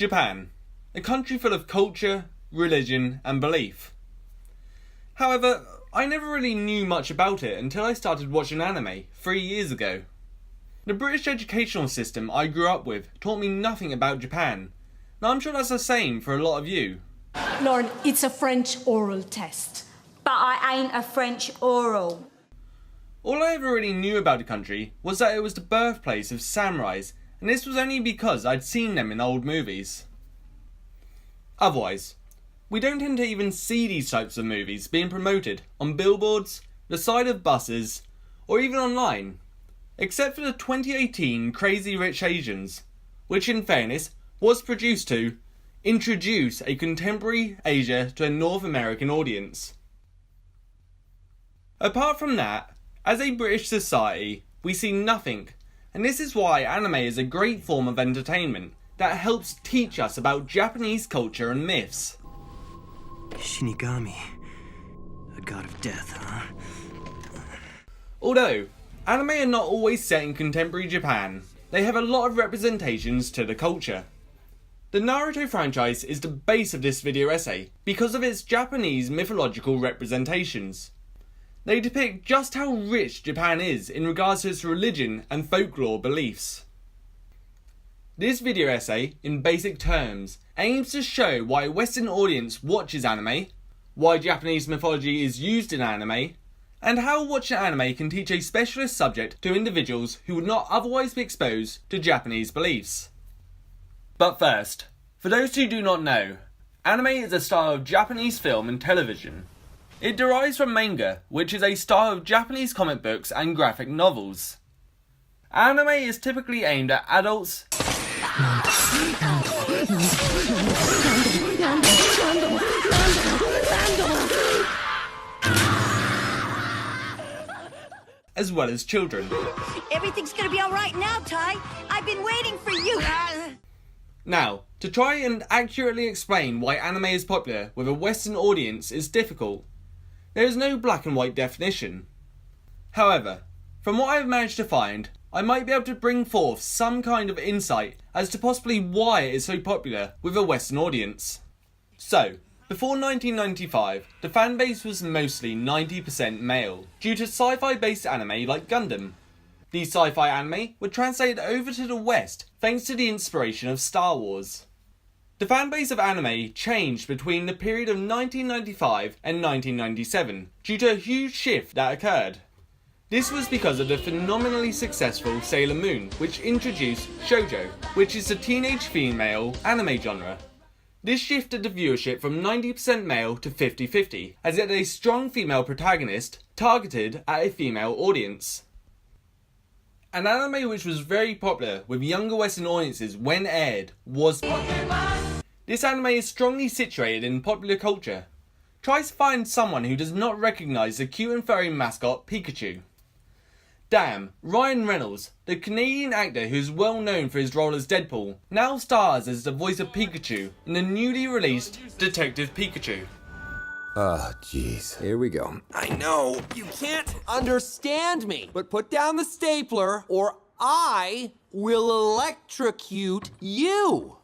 Japan, a country full of culture, religion and belief. However, I never really knew much about it until I started watching anime 3 years ago. The British educational system I grew up with taught me nothing about Japan. Now I'm sure that's the same for a lot of you. Lord, it's a French oral test. But I ain't a French oral. All I ever really knew about the country was that it was the birthplace of samurais, and this was only because I'd seen them in old movies. Otherwise, we don't tend to even see these types of movies being promoted on billboards, the side of buses, or even online, except for the 2018 Crazy Rich Asians, which in fairness was produced to introduce a contemporary Asia to a North American audience. Apart from that, as a British society, we see nothing, and this is why anime is a great form of entertainment that helps teach us about Japanese culture and myths. Shinigami, a god of death, huh? Although, anime are not always set in contemporary Japan, they have a lot of representations to the culture. The Naruto franchise is the base of this video essay because of its Japanese mythological representations. They depict just how rich Japan is in regards to its religion and folklore beliefs. This video essay, in basic terms, aims to show why a Western audience watches anime, why Japanese mythology is used in anime, and how watching anime can teach a specialist subject to individuals who would not otherwise be exposed to Japanese beliefs. But first, for those who do not know, anime is a style of Japanese film and television. It derives from manga, which is a style of Japanese comic books and graphic novels. Anime is typically aimed at adults as well as children. Everything's gonna be alright now, Ty. I've been waiting for you. Now, to try and accurately explain why anime is popular with a Western audience is difficult. There is no black and white definition. However, from what I have managed to find, I might be able to bring forth some kind of insight as to possibly why it is so popular with a Western audience. So, before 1995, the fanbase was mostly 90% male, due to sci-fi based anime like Gundam. These sci-fi anime were translated over to the West thanks to the inspiration of Star Wars. The fanbase of anime changed between the period of 1995 and 1997 due to a huge shift that occurred. This was because of the phenomenally successful Sailor Moon, which introduced shoujo, which is the teenage female anime genre. This shifted the viewership from 90% male to 50-50, as it had a strong female protagonist targeted at a female audience. An anime which was very popular with younger Western audiences when aired was Pokémon. This anime is strongly situated in popular culture. Try to find someone who does not recognise the cute and furry mascot Pikachu. Damn, Ryan Reynolds, the Canadian actor who is well known for his role as Deadpool, now stars as the voice of Pikachu in the newly released Detective Pikachu. Oh, jeez. Here we go. I know you can't understand me, but put down the stapler or I will electrocute you.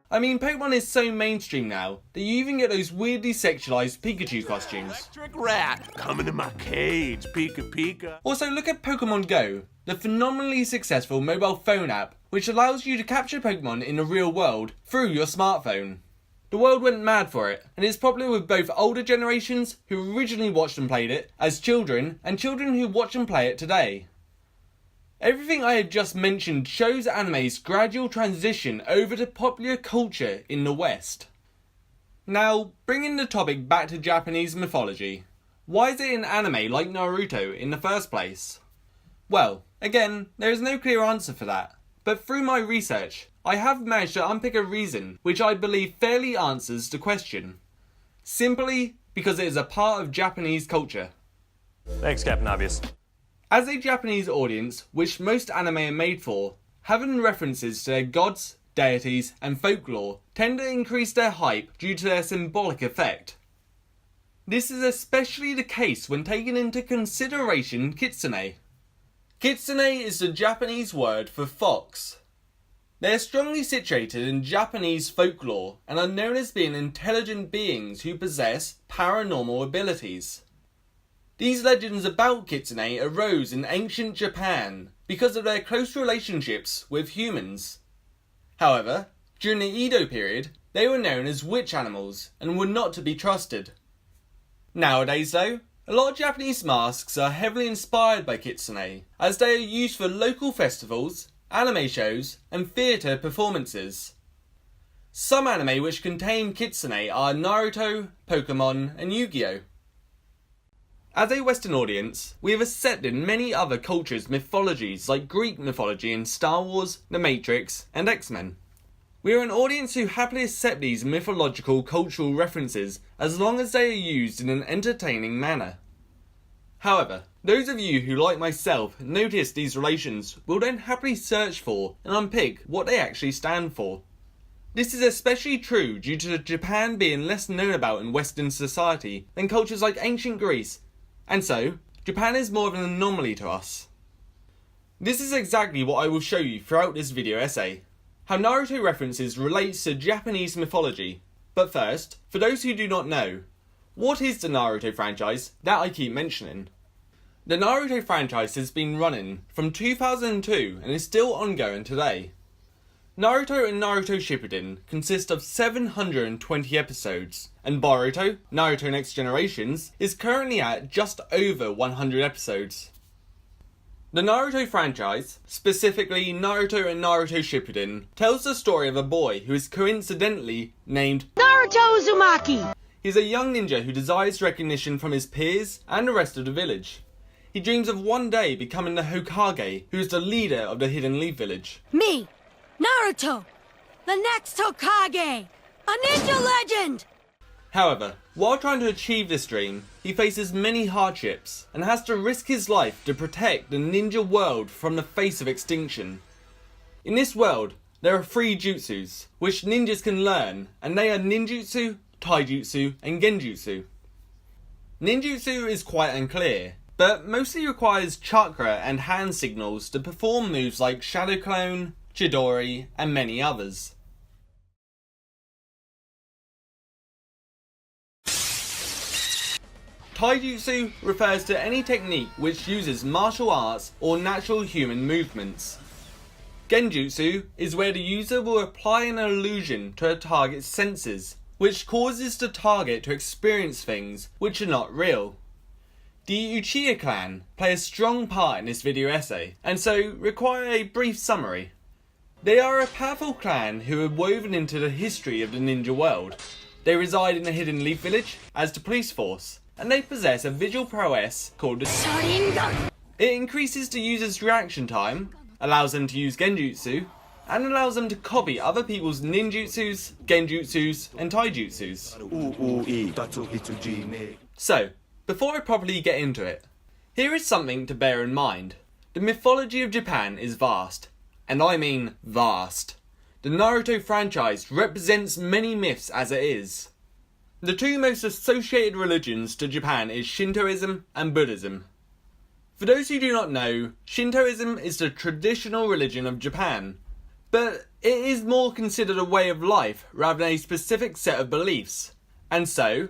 I mean, Pokemon is so mainstream now that you even get those weirdly sexualized Pikachu costumes. Electric rat, come into my cage, Pika Pika. Also, look at Pokemon Go, the phenomenally successful mobile phone app which allows you to capture Pokemon in the real world through your smartphone. The world went mad for it, and it's popular with both older generations who originally watched and played it as children, and children who watch and play it today. Everything I have just mentioned shows anime's gradual transition over to popular culture in the West. Now, bringing the topic back to Japanese mythology, why is it an anime like Naruto in the first place? Well, again, there is no clear answer for that, but through my research, I have managed to unpick a reason which I believe fairly answers the question. Simply because it is a part of Japanese culture. Thanks, Captain Obvious. As a Japanese audience, which most anime are made for, having references to their gods, deities and folklore tend to increase their hype due to their symbolic effect. This is especially the case when taking into consideration kitsune. Kitsune is the Japanese word for fox. They are strongly situated in Japanese folklore and are known as being intelligent beings who possess paranormal abilities. These legends about kitsune arose in ancient Japan because of their close relationships with humans. However, during the Edo period, they were known as witch animals and were not to be trusted. Nowadays though, a lot of Japanese masks are heavily inspired by kitsune, as they are used for local festivals, anime shows, and theatre performances. Some anime which contain kitsune are Naruto, Pokémon, and Yu-Gi-Oh! As a Western audience, we have accepted many other cultures' mythologies like Greek mythology in Star Wars, The Matrix, and X-Men. We are an audience who happily accept these mythological cultural references as long as they are used in an entertaining manner. However, those of you who, like myself, notice these relations will then happily search for and unpick what they actually stand for. This is especially true due to Japan being less known about in Western society than cultures like ancient Greece, and so, Japan is more of an anomaly to us. This is exactly what I will show you throughout this video essay, how Naruto references relates to Japanese mythology. But first, for those who do not know, what is the Naruto franchise that I keep mentioning? The Naruto franchise has been running from 2002 and is still ongoing today. Naruto and Naruto Shippuden consist of 720 episodes, and Boruto, Naruto Next Generations, is currently at just over 100 episodes. The Naruto franchise, specifically Naruto and Naruto Shippuden, tells the story of a boy who is coincidentally named Naruto Uzumaki! He's a young ninja who desires recognition from his peers and the rest of the village. He dreams of one day becoming the Hokage, who is the leader of the Hidden Leaf Village. Me, Naruto, the next Hokage, a ninja legend! However, while trying to achieve this dream, he faces many hardships and has to risk his life to protect the ninja world from the face of extinction. In this world, there are 3 jutsus, which ninjas can learn, and they are ninjutsu, taijutsu, and genjutsu. Ninjutsu is quite unclear, but mostly requires chakra and hand signals to perform moves like Shadow Clone, Chidori, and many others. Taijutsu refers to any technique which uses martial arts or natural human movements. Genjutsu is where the user will apply an illusion to a target's senses, which causes the target to experience things which are not real. The Uchiha clan play a strong part in this video essay, and so require a brief summary. They are a powerful clan who are woven into the history of the ninja world. They reside in the Hidden Leaf Village as the police force, and they possess a visual prowess called the Sharingan. It increases the user's reaction time, allows them to use genjutsu, and allows them to copy other people's ninjutsus, genjutsus, and taijutsus. So, before I properly get into it, here is something to bear in mind. The mythology of Japan is vast, and I mean vast. The Naruto franchise represents many myths as it is. The 2 most associated religions to Japan is Shintoism and Buddhism. For those who do not know, Shintoism is the traditional religion of Japan, but it is more considered a way of life rather than a specific set of beliefs, and so,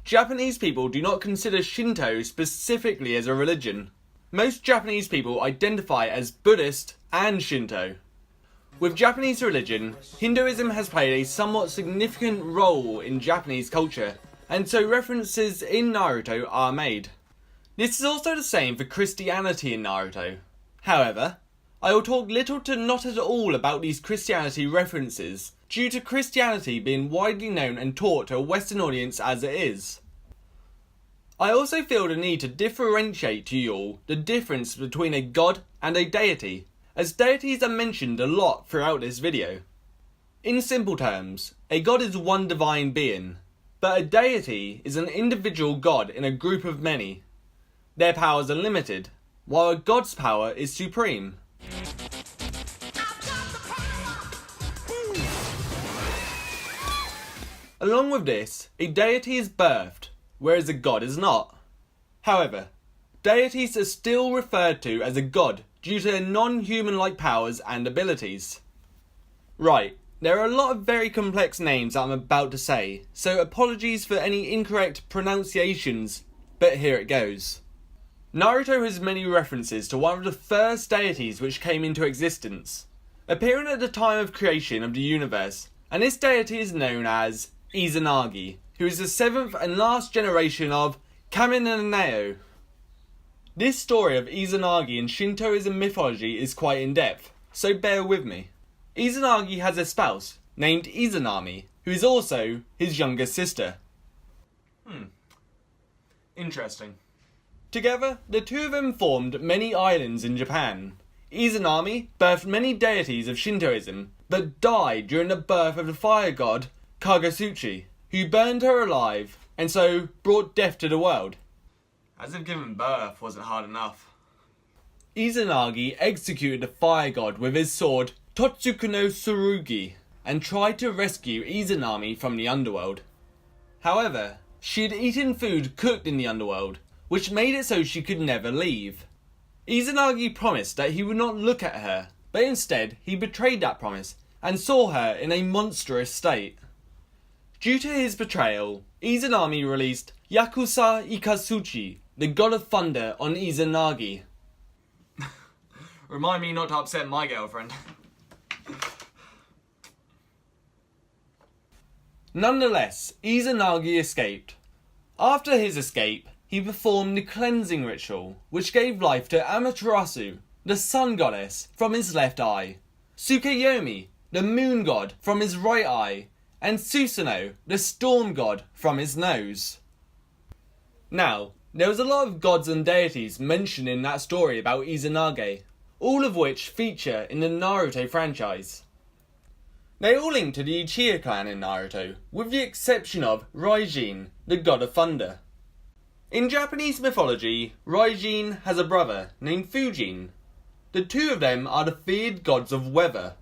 Japanese people do not consider Shinto specifically as a religion. Most Japanese people identify as Buddhist and Shinto. With Japanese religion, Hinduism has played a somewhat significant role in Japanese culture, and so references in Naruto are made. This is also the same for Christianity in Naruto. However, I will talk little to not at all about these Christianity references, due to Christianity being widely known and taught to a Western audience as it is. I also feel the need to differentiate to you all the difference between a god and a deity, as deities are mentioned a lot throughout this video. In simple terms, a god is one divine being, but a deity is an individual god in a group of many. Their powers are limited, while a god's power is supreme. Along with this, a deity is birthed, whereas a god is not. However, deities are still referred to as a god due to their non-human-like powers and abilities. Right, there are a lot of very complex names that I'm about to say, so apologies for any incorrect pronunciations, but here it goes. Naruto has many references to one of the first deities which came into existence, appearing at the time of creation of the universe, and this deity is known as Izanagi, who is the 7th and last generation of Kami-no-Neo. This story of Izanagi in Shintoism mythology is quite in-depth, so bear with me. Izanagi has a spouse named Izanami, who is also his younger sister. Interesting. Together, the two of them formed many islands in Japan. Izanami birthed many deities of Shintoism, but died during the birth of the fire god Kaga-sutchi, who burned her alive and so brought death to the world. As if giving birth wasn't hard enough. Izanagi executed the fire god with his sword Totsuku no Tsurugi and tried to rescue Izanami from the underworld. However, she had eaten food cooked in the underworld, which made it so she could never leave. Izanagi promised that he would not look at her, but instead he betrayed that promise and saw her in a monstrous state. Due to his betrayal, Izanami released Yakuza Ikatsuchi, the god of thunder, on Izanagi. Remind me not to upset my girlfriend. Nonetheless, Izanagi escaped. After his escape, he performed the cleansing ritual, which gave life to Amaterasu, the sun goddess, from his left eye, Tsukuyomi, the moon god, from his right eye, and Susanoo, the storm god, from his nose. Now, there was a lot of gods and deities mentioned in that story about Izanagi, all of which feature in the Naruto franchise. They all link to the Uchiha clan in Naruto, with the exception of Raijin, the god of thunder. In Japanese mythology, Raijin has a brother named Fujin. The two of them are the feared gods of weather.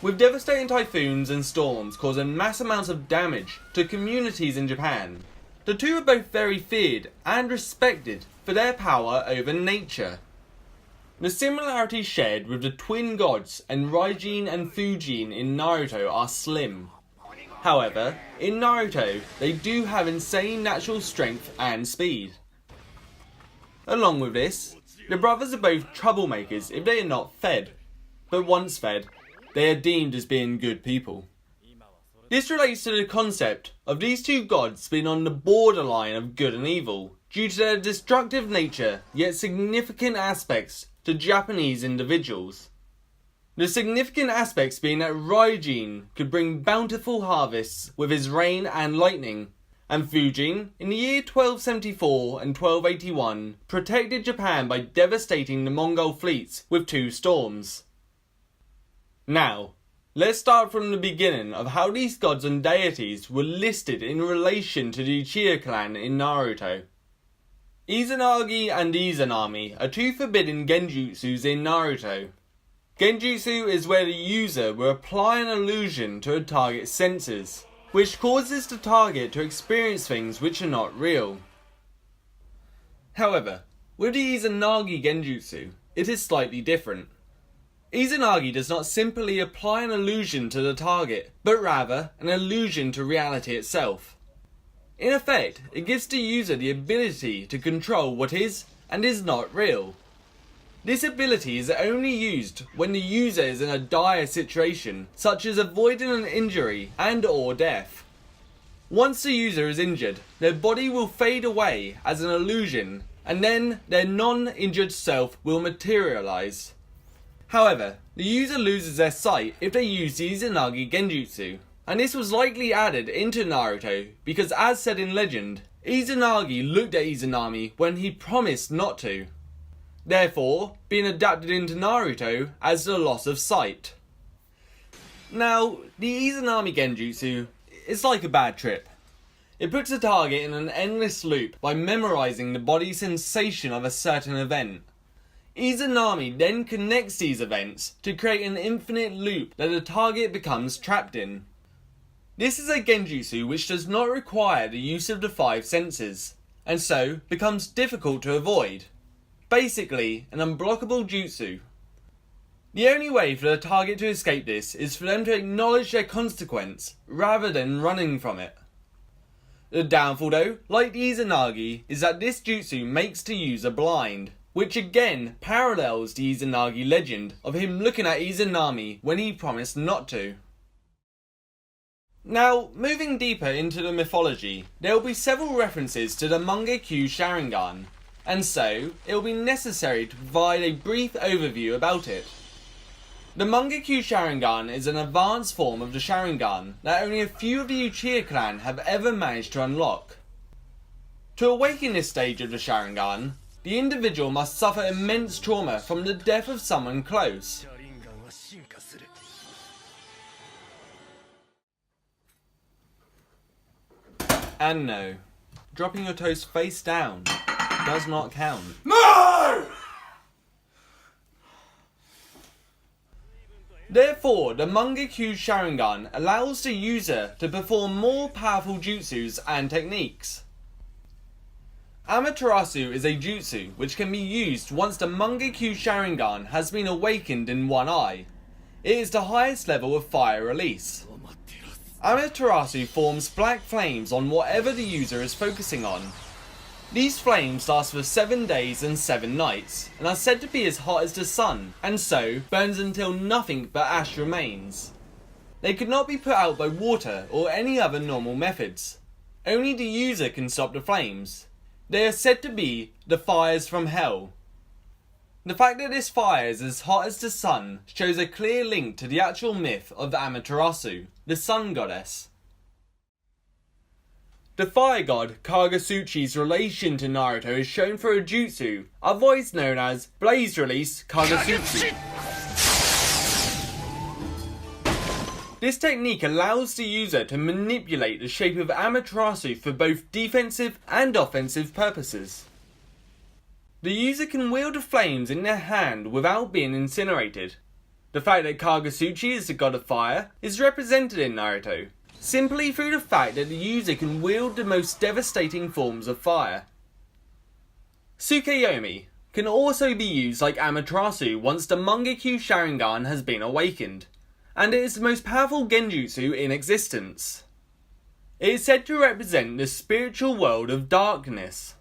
With devastating typhoons and storms causing mass amounts of damage to communities in Japan, the two are both very feared and respected for their power over nature. The similarities shared with the twin gods and Raijin and Fujin in Naruto are slim. However, in Naruto, they do have insane natural strength and speed. Along with this, the brothers are both troublemakers if they are not fed, but once fed, they are deemed as being good people. This relates to the concept of these two gods being on the borderline of good and evil, due to their destructive nature yet significant aspects to Japanese individuals. The significant aspects being that Raijin could bring bountiful harvests with his rain and lightning, and Fujin, in the year 1274 and 1281, protected Japan by devastating the Mongol fleets with 2 storms. Now, let's start from the beginning of how these gods and deities were listed in relation to the Uchiha clan in Naruto. Izanagi and Izanami are 2 forbidden genjutsus in Naruto. Genjutsu is where the user will apply an illusion to a target's senses, which causes the target to experience things which are not real. However, with the Izanagi genjutsu, it is slightly different. Izanagi does not simply apply an illusion to the target, but rather an illusion to reality itself. In effect, it gives the user the ability to control what is and is not real. This ability is only used when the user is in a dire situation, such as avoiding an injury and or death. Once the user is injured, their body will fade away as an illusion, and then their non-injured self will materialize. However, the user loses their sight if they use the Izanagi genjutsu, and this was likely added into Naruto because, as said in legend, Izanagi looked at Izanami when he promised not to, therefore being adapted into Naruto as the loss of sight. Now, the Izanami genjutsu is like a bad trip. It puts the target in an endless loop by memorizing the body's sensation of a certain event. Izanami then connects these events to create an infinite loop that the target becomes trapped in. This is a genjutsu which does not require the use of the 5 senses, and so becomes difficult to avoid. Basically, an unblockable jutsu. The only way for the target to escape this is for them to acknowledge their consequence, rather than running from it. The downfall though, like the Izanagi, is that this jutsu makes the user blind, which again parallels the Izanagi legend of him looking at Izanami when he promised not to. Now, moving deeper into the mythology, there will be several references to the Mangekyo Sharingan, and so it will be necessary to provide a brief overview about it. The Mangekyo Sharingan is an advanced form of the Sharingan that only a few of the Uchiha clan have ever managed to unlock. To awaken this stage of the Sharingan, the individual must suffer immense trauma from the death of someone close. And no, dropping your toast face down does not count. No! Therefore, the Mangekyo Sharingan allows the user to perform more powerful jutsus and techniques. Amaterasu is a jutsu which can be used once the Mangekyo Sharingan has been awakened in one eye. It is the highest level of fire release. Amaterasu forms black flames on whatever the user is focusing on. These flames last for 7 days and 7 nights, and are said to be as hot as the sun, and so burns until nothing but ash remains. They could not be put out by water or any other normal methods. Only the user can stop the flames. They are said to be the fires from hell. The fact that this fire is as hot as the sun shows a clear link to the actual myth of Amaterasu, the sun goddess. The fire god Kaga-sutchi's relation to Naruto is shown through a jutsu, otherwise known as Blaze Release Kaga-sutchi. This technique allows the user to manipulate the shape of Amaterasu for both defensive and offensive purposes. The user can wield the flames in their hand without being incinerated. The fact that Kaga-sutchi is the god of fire is represented in Naruto, simply through the fact that the user can wield the most devastating forms of fire. Tsukuyomi can also be used like Amaterasu once the Mangekyo Sharingan has been awakened, and it is the most powerful genjutsu in existence. It is said to represent the spiritual world of darkness.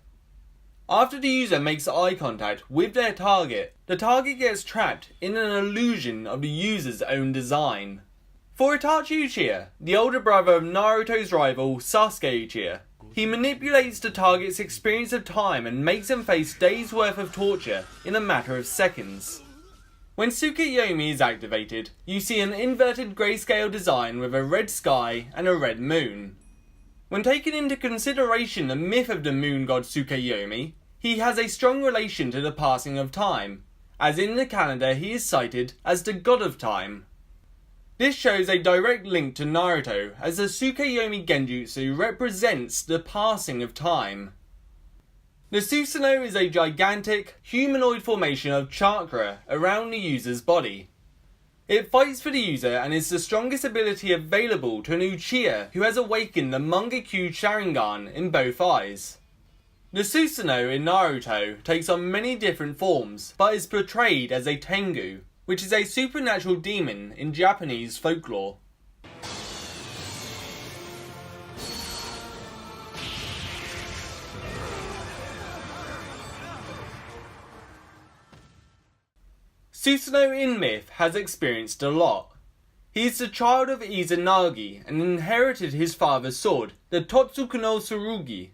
After the user makes eye contact with their target, the target gets trapped in an illusion of the user's own design. For Itachi Uchiha, the older brother of Naruto's rival Sasuke Uchiha, he manipulates the target's experience of time and makes them face days worth of torture in a matter of seconds. When Tsukuyomi is activated, you see an inverted grayscale design with a red sky and a red moon. When taken into consideration the myth of the moon god Tsukuyomi, he has a strong relation to the passing of time, as in the calendar he is cited as the god of time. This shows a direct link to Naruto, as the Tsukuyomi Genjutsu represents the passing of time. The Susanoo is a gigantic, humanoid formation of chakra around the user's body. It fights for the user and is the strongest ability available to an Uchiha who has awakened the Mangekyo Sharingan in both eyes. The Susanoo in Naruto takes on many different forms, but is portrayed as a Tengu, which is a supernatural demon in Japanese folklore. Susanoo in myth has experienced a lot. He is the child of Izanagi and inherited his father's sword, the Totsuka no Tsurugi.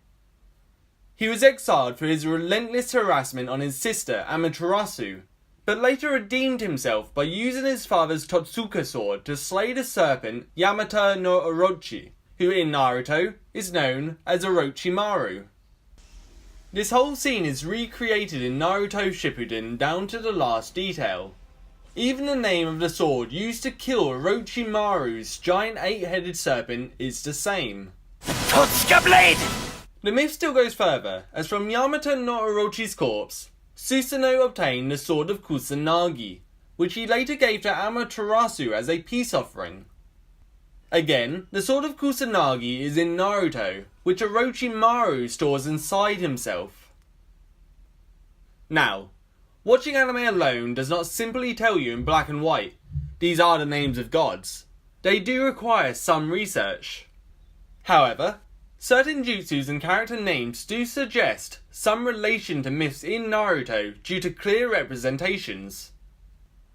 He was exiled for his relentless harassment on his sister Amaterasu, but later redeemed himself by using his father's Totsuka sword to slay the serpent Yamata no Orochi, who in Naruto is known as Orochimaru. This whole scene is recreated in Naruto Shippuden down to the last detail. Even the name of the sword used to kill Orochimaru's giant 8-headed serpent is the same. Totsuka Blade! The myth still goes further, as from Yamata no Orochi's corpse, Susanoo obtained the sword of Kusanagi, which he later gave to Amaterasu as a peace offering. Again, the sword of Kusanagi is in Naruto, which Orochimaru stores inside himself. Now, Watching anime alone does not simply tell you in black and white, these are the names of gods. They do require some research. However, certain jutsus and character names do suggest some relation to myths in Naruto due to clear representations.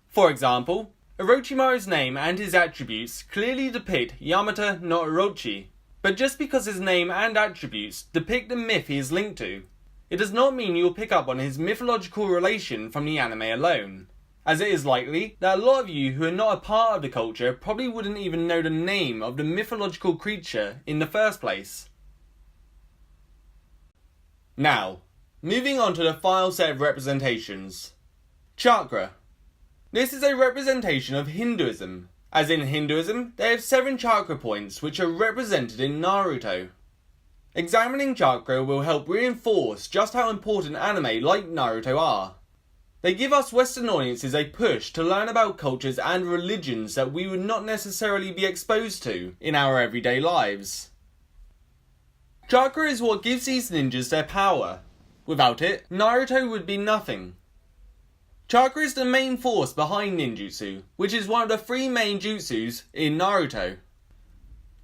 For example, Orochimaru's name and his attributes clearly depict Yamata no Orochi, but just because his name and attributes depict the myth he is linked to, it does not mean you will pick up on his mythological relation from the anime alone, as it is likely that a lot of you who are not a part of the culture probably wouldn't even know the name of the mythological creature in the first place. Now, moving on to the final set of representations. Chakra. This is a representation of Hinduism, as in Hinduism they have 7 chakra points which are represented in Naruto. Examining chakra will help reinforce just how important anime like Naruto are. They give us Western audiences a push to learn about cultures and religions that we would not necessarily be exposed to in our everyday lives. Chakra is what gives these ninjas their power. Without it, Naruto would be nothing. Chakra is the main force behind ninjutsu, which is one of the 3 main jutsus in Naruto.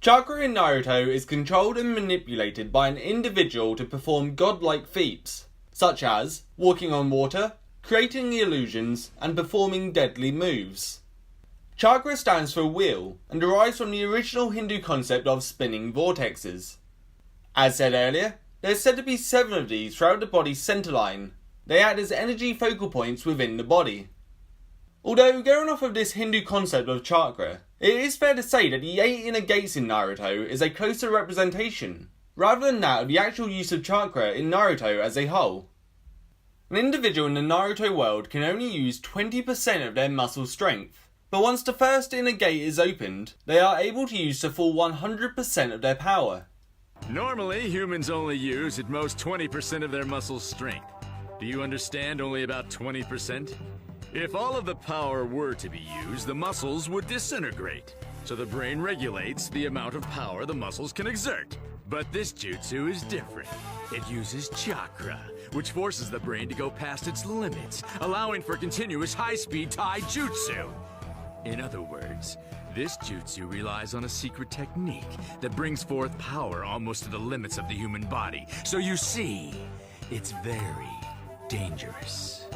Chakra in Naruto is controlled and manipulated by an individual to perform godlike feats, such as walking on water, creating illusions, and performing deadly moves. Chakra stands for wheel, and derives from the original Hindu concept of spinning vortexes. As said earlier, there is said to be 7 of these throughout the body's centre line. They act as energy focal points within the body. Although, going off of this Hindu concept of chakra, it is fair to say that the 8 inner gates in Naruto is a closer representation, rather than that of the actual use of chakra in Naruto as a whole. An individual in the Naruto world can only use 20% of their muscle strength, but once the first inner gate is opened, they are able to use the full 100% of their power. Normally, humans only use at most 20% of their muscle strength. Do you understand only about 20%? If all of the power were to be used, the muscles would disintegrate. So the brain regulates the amount of power the muscles can exert. But this jutsu is different. It uses chakra, which forces the brain to go past its limits, allowing for continuous high-speed taijutsu. In other words, this jutsu relies on a secret technique that brings forth power almost to the limits of the human body. So you see, it's very dangerous.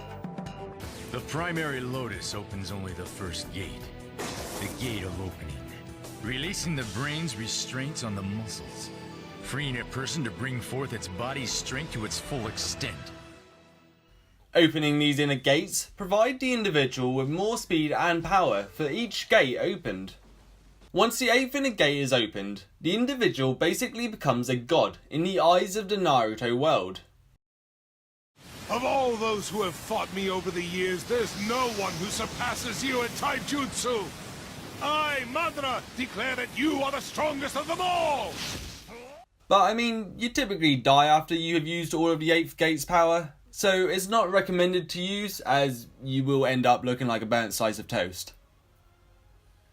The primary lotus opens only the first gate, the gate of opening, releasing the brain's restraints on the muscles, freeing a person to bring forth its body's strength to its full extent. Opening these inner gates provide the individual with more speed and power for each gate opened. Once the 8th inner gate is opened, the individual basically becomes a god in the eyes of the Naruto world. Of all those who have fought me over the years, there's no one who surpasses you at taijutsu! I, Madara, declare that you are the strongest of them all! But I mean, you typically die after you have used all of the 8th gate's power, so it's not recommended to use, as you will end up looking like a burnt slice of toast.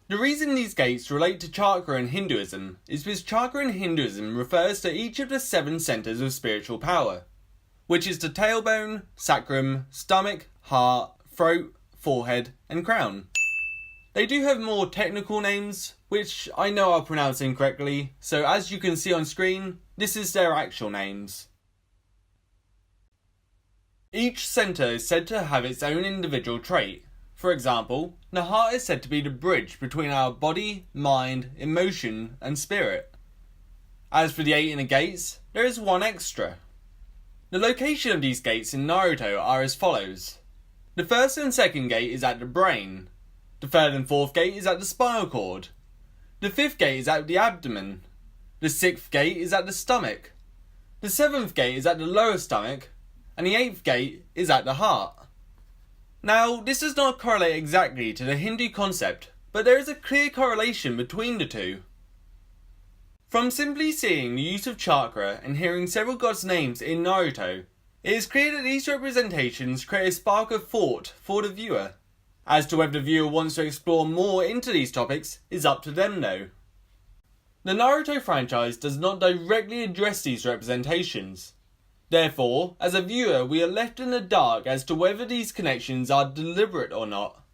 The reason these gates relate to chakra in Hinduism is because chakra in Hinduism refers to each of the 7 centres of spiritual power, which is the tailbone, sacrum, stomach, heart, throat, forehead, and crown. They do have more technical names, which I know I'll pronounce incorrectly, so as you can see on screen, this is their actual names. Each centre is said to have its own individual trait. For example, the heart is said to be the bridge between our body, mind, emotion, and spirit. As for the 8 inner gates, there is one extra. The location of these gates in Naruto are as follows. The 1st and 2nd gate is at the brain. The 3rd and 4th gate is at the spinal cord. The 5th gate is at the abdomen. The 6th gate is at the stomach. The 7th gate is at the lower stomach. And the 8th gate is at the heart. Now, this does not correlate exactly to the Hindu concept, but there is a clear correlation between the two. From simply seeing the use of chakra and hearing several gods' names in Naruto, it is clear that these representations create a spark of thought for the viewer. As to whether the viewer wants to explore more into these topics is up to them though. The Naruto franchise does not directly address these representations. Therefore, as a viewer, we are left in the dark as to whether these connections are deliberate or not.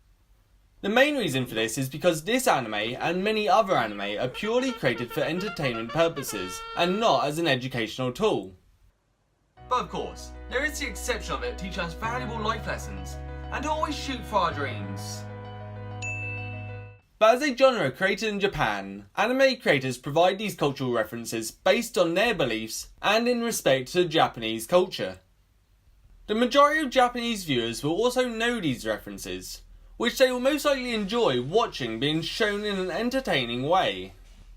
The main reason for this is because this anime and many other anime are purely created for entertainment purposes and not as an educational tool. But of course, there is the exception of it to teach us valuable life lessons and to always shoot for our dreams. But as a genre created in Japan, anime creators provide these cultural references based on their beliefs and in respect to Japanese culture. The majority of Japanese viewers will also know these references, which they will most likely enjoy watching being shown in an entertaining way.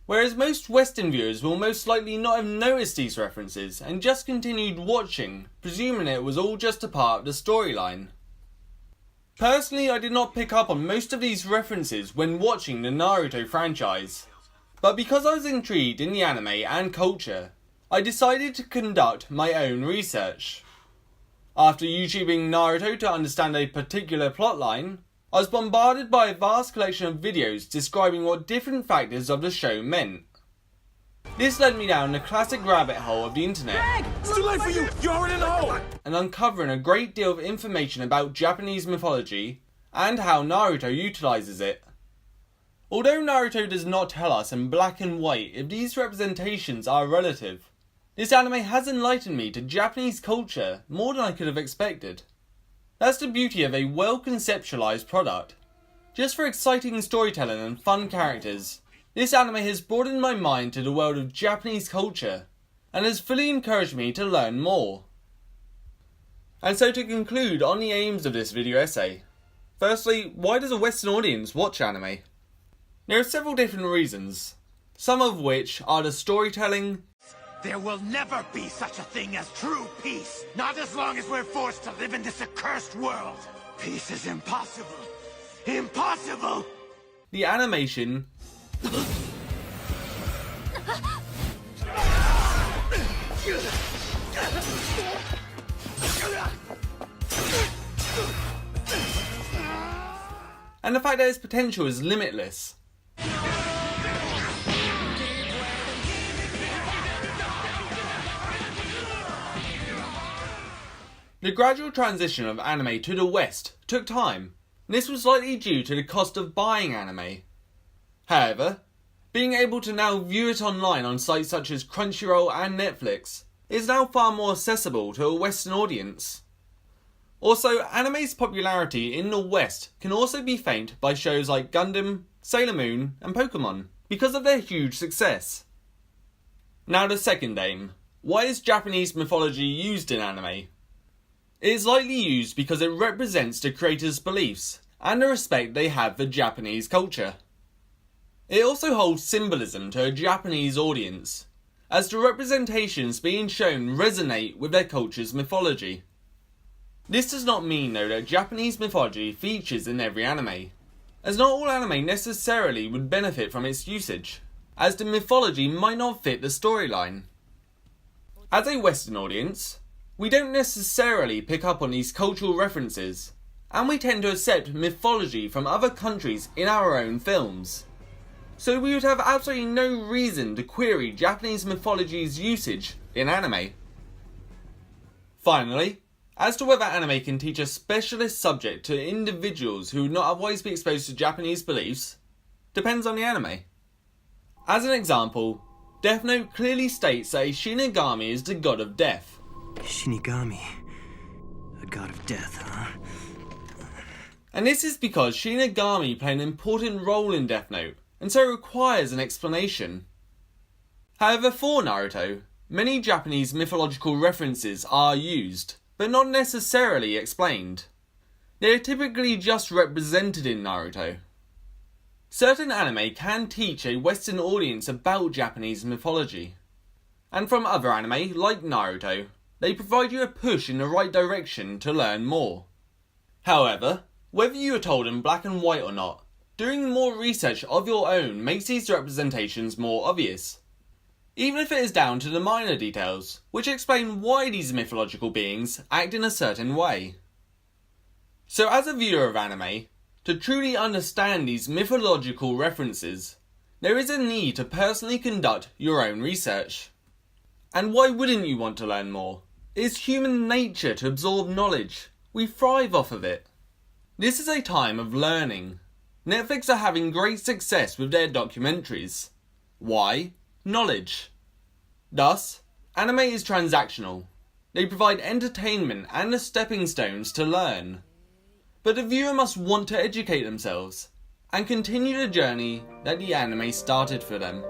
Whereas most Western viewers will most likely not have noticed these references and just continued watching, presuming it was all just a part of the storyline. Personally, I did not pick up on most of these references when watching the Naruto franchise, but because I was intrigued in the anime and culture, I decided to conduct my own research. After YouTubing Naruto to understand a particular plotline, I was bombarded by a vast collection of videos describing what different factors of the show meant. This led me down the classic rabbit hole of the internet. It's too late for you! You're already in the hole! And uncovering a great deal of information about Japanese mythology and how Naruto utilises it. Although Naruto does not tell us in black and white if these representations are relative, this anime has enlightened me to Japanese culture more than I could have expected. That's the beauty of a well-conceptualised product. Just for exciting storytelling and fun characters, this anime has broadened my mind to the world of Japanese culture and has fully encouraged me to learn more. And so to conclude on the aims of this video essay. Firstly, why does a Western audience watch anime? There are several different reasons, some of which are the storytelling. There will never be such a thing as true peace. Not as long as we're forced to live in this accursed world. Peace is impossible. Impossible! The animation. And the fact that its potential is limitless. The gradual transition of anime to the West took time, and this was likely due to the cost of buying anime. However, being able to now view it online on sites such as Crunchyroll and Netflix is now far more accessible to a Western audience. Also, anime's popularity in the West can also be famed by shows like Gundam, Sailor Moon and Pokémon, because of their huge success. Now the second aim. Why is Japanese mythology used in anime? It is likely used because it represents the creators' beliefs and the respect they have for Japanese culture. It also holds symbolism to a Japanese audience, as the representations being shown resonate with their culture's mythology. This does not mean though that Japanese mythology features in every anime, as not all anime necessarily would benefit from its usage, as the mythology might not fit the storyline. As a Western audience, we don't necessarily pick up on these cultural references, and we tend to accept mythology from other countries in our own films. So we would have absolutely no reason to query Japanese mythology's usage in anime. Finally, as to whether anime can teach a specialist subject to individuals who would not otherwise be exposed to Japanese beliefs, depends on the anime. As an example, Death Note clearly states that a Shinigami is the god of death. Shinigami. A god of death, huh? And this is because Shinigami play an important role in Death Note, and so it requires an explanation. However, for Naruto, many Japanese mythological references are used, but not necessarily explained. They are typically just represented in Naruto. Certain anime can teach a Western audience about Japanese mythology, and from other anime, like Naruto, they provide you a push in the right direction to learn more. However, whether you are told in black and white or not, doing more research of your own makes these representations more obvious. Even if it is down to the minor details, which explain why these mythological beings act in a certain way. So as a viewer of anime, to truly understand these mythological references, there is a need to personally conduct your own research. And why wouldn't you want to learn more? It's human nature to absorb knowledge. We thrive off of it. This is a time of learning. Netflix are having great success with their documentaries. Why? Knowledge. Thus, anime is transactional. They provide entertainment and the stepping stones to learn. But the viewer must want to educate themselves and continue the journey that the anime started for them.